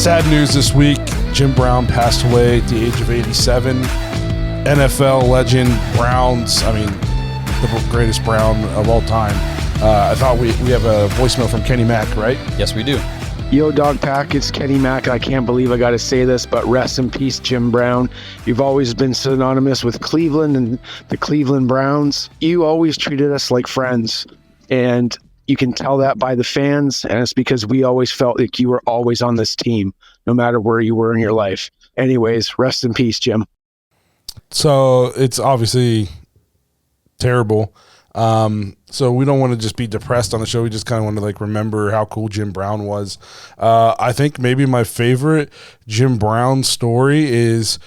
Sad news this week. Jim Brown passed away at the age of 87. NFL legend, Browns. I mean, the greatest Brown of all time. I thought we have a voicemail from Kenny Mack, right? Yes, we do. Yo, Dog Pack, it's Kenny Mack. I can't believe I got to say this, but rest in peace, Jim Brown. You've always been synonymous with Cleveland and the Cleveland Browns. You always treated us like friends, and you can tell that by the fans, and it's because we always felt like you were always on this team, no matter where you were in your life. Anyways, rest in peace, Jim. So it's obviously terrible. So we don't want to just be depressed on the show. We just kind of want to remember how cool Jim Brown was. I think maybe my favorite Jim Brown story is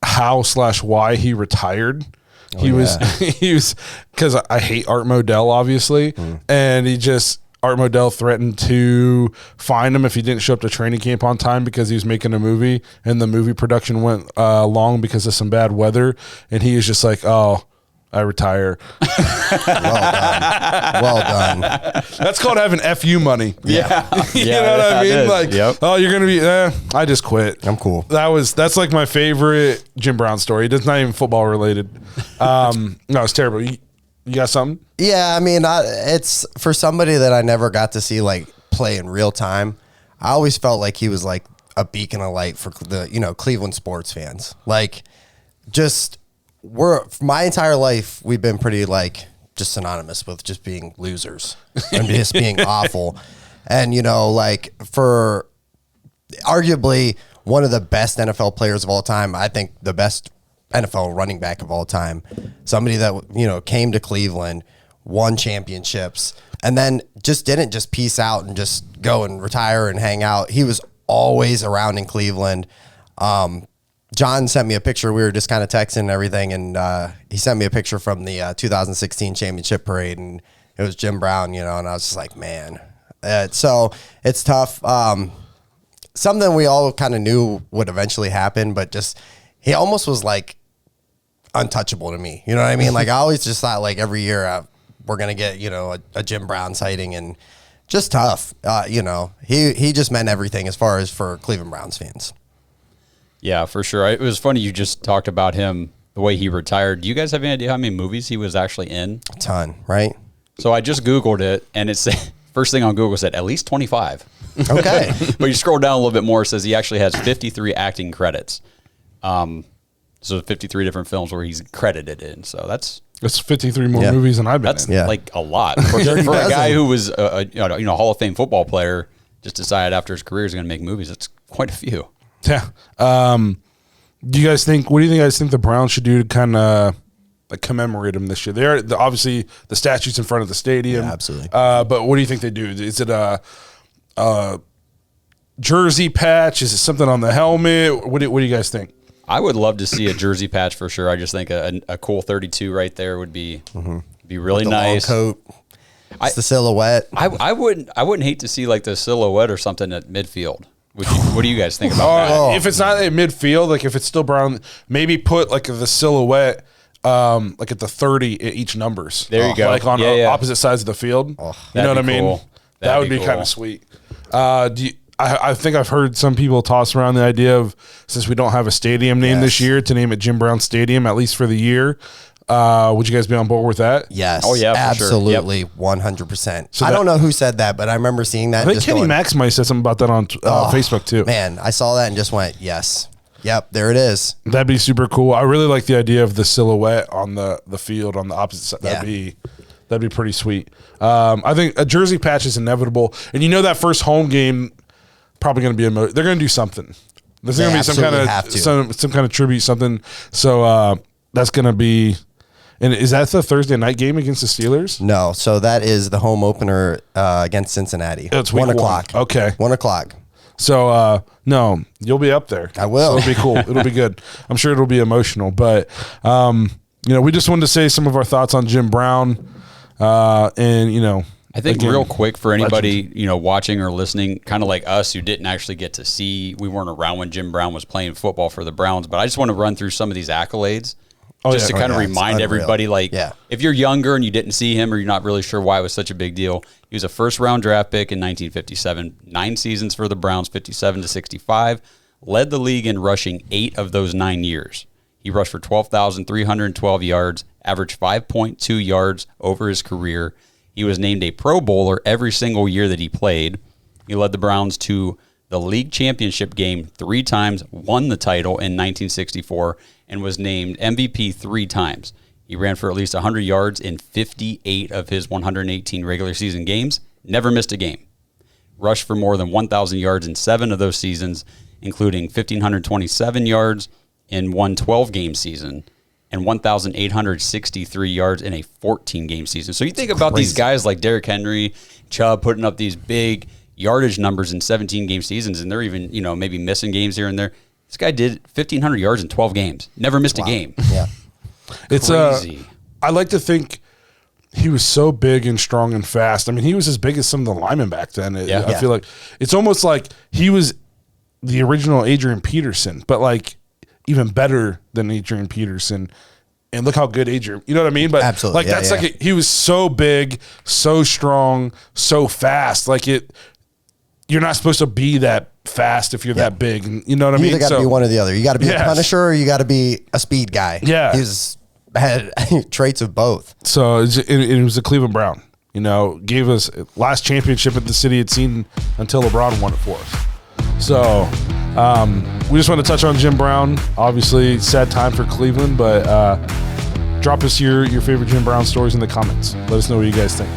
how/why he retired. He was because I hate Art Modell, obviously, and Art Modell threatened to fine him if he didn't show up to training camp on time because he was making a movie, and the movie production went long because of some bad weather, and he was just like, "Oh, I retire." Well done. That's called having FU money. Yeah. You know what I mean? Yep. Oh, you're going to be, I just quit. I'm cool. That's like my favorite Jim Brown story. It's not even football related. No, it's terrible. You got something? Yeah, I mean, it's for somebody that I never got to see play in real time. I always felt like he was like a beacon of light for the Cleveland sports fans. My entire life we've been pretty just synonymous with just being losers and just being awful, and for arguably one of the best NFL players of all time. I think the best NFL running back of all time. Somebody that came to Cleveland, won championships, and then just didn't just peace out and just go and retire and hang out. He was always around in Cleveland. John sent me a picture. We were just kind of texting and everything, and he sent me a picture from the 2016 championship parade, and it was Jim Brown, and I was just like, man. So it's tough. Something we all kind of knew would eventually happen, but just he almost was untouchable to me. You know what I mean? I always just thought every year we're going to get, a Jim Brown sighting, and just tough. He just meant everything as far as for Cleveland Browns fans. Yeah, for sure. It was funny you just talked about him, the way he retired. Do you guys have any idea how many movies he was actually in? A ton, right? So I just Googled it, and it said, first thing on Google said at least 25. Okay. But you scroll down a little bit more, it says he actually has 53 acting credits. So 53 different films where he's credited in. So that's 53 more movies than I've been in. That's a lot. For a guy who was a Hall of Fame football player, just decided after his career he's going to make movies. That's quite a few. Yeah. What do you guys think the Browns should do to kind of commemorate him this year? Obviously the statue's in front of the stadium. Yeah, absolutely. But what do you think they do? Is it a jersey patch? Is it something on the helmet? What do you guys think? I would love to see a jersey patch for sure. I just think a cool 32 right there would be really the nice. Long coat. It's the silhouette. I wouldn't hate to see the silhouette or something at midfield. What do you guys think about that? If it's not at midfield, if it's still Brown, maybe put the silhouette at the 30 at each numbers. There you go. On opposite sides of the field. You know what I mean? Cool. That would be kind of sweet. I think I've heard some people toss around the idea of, since we don't have a stadium name this year, to name it Jim Brown Stadium, at least for the year. Would you guys be on board with that? Yes. Oh, yeah, absolutely. Sure. 100%. So I don't know who said that, but I remember seeing that. I think Kenny Max might have said something about that on Facebook too. Man, I saw that and just went, yes. Yep, there it is. That'd be super cool. I really like the idea of the silhouette on the field on the opposite side. That'd be pretty sweet. I think a jersey patch is inevitable, and that first home game probably going to be they're going to do something. There's going to be some kind of tribute, something. So that's going to be. And is that the Thursday night game against the Steelers? No, so that is the home opener against Cincinnati. It's 1 o'clock. Okay. 1 o'clock. So, no, you'll be up there. I will. So it'll be cool. It'll be good. I'm sure it'll be emotional. But, we just wanted to say some of our thoughts on Jim Brown. I think real quick for anybody, watching or listening, kind of like us who didn't actually get to see, we weren't around when Jim Brown was playing football for the Browns, but I just want to run through some of these accolades. just to kind of remind everybody, like, if you're younger and you didn't see him or you're not really sure why it was such a big deal, he was a first-round draft pick in 1957, 9 seasons for the Browns, 57 to 65, led the league in rushing 8 of those 9 years. He rushed for 12,312 yards, averaged 5.2 yards over his career. He was named a Pro Bowler every single year that he played. He led the Browns to the league championship game 3 times, won the title in 1964, and was named MVP 3 times. He ran for at least 100 yards in 58 of his 118 regular season games, never missed a game. Rushed for more than 1,000 yards in 7 of those seasons, including 1,527 yards in one 12-game season and 1,863 yards in a 14-game season. So you think about these guys like Derrick Henry, Chubb, putting up these big yardage numbers in 17-game seasons, and they're even, maybe missing games here and there. This guy did 1,500 yards in 12 games. Never missed a game. Yeah. It's crazy. I like to think he was so big and strong and fast. I mean, he was as big as some of the linemen back then. I feel like it's almost like he was the original Adrian Peterson, but like even better than Adrian Peterson. And look how good Adrian, you know what I mean? But absolutely, like that's like he was so big, so strong, so fast. Like you're not supposed to be that fast if you're that big. And you know what I mean? You either got to be one or the other. You got to be a Punisher or you got to be a speed guy. Yeah. He's had traits of both. So it was a Cleveland Brown, gave us last championship that the city had seen until LeBron won it for us. So we just want to touch on Jim Brown. Obviously, sad time for Cleveland, but drop us your favorite Jim Brown stories in the comments. Let us know what you guys think.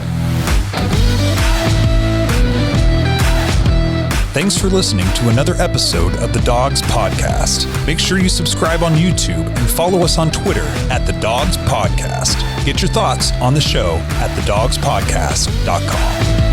Thanks for listening to another episode of the Dawgs Podcast. Make sure you subscribe on YouTube and follow us on Twitter at the Dawgs Podcast. Get your thoughts on the show at thedawgspodcast.com.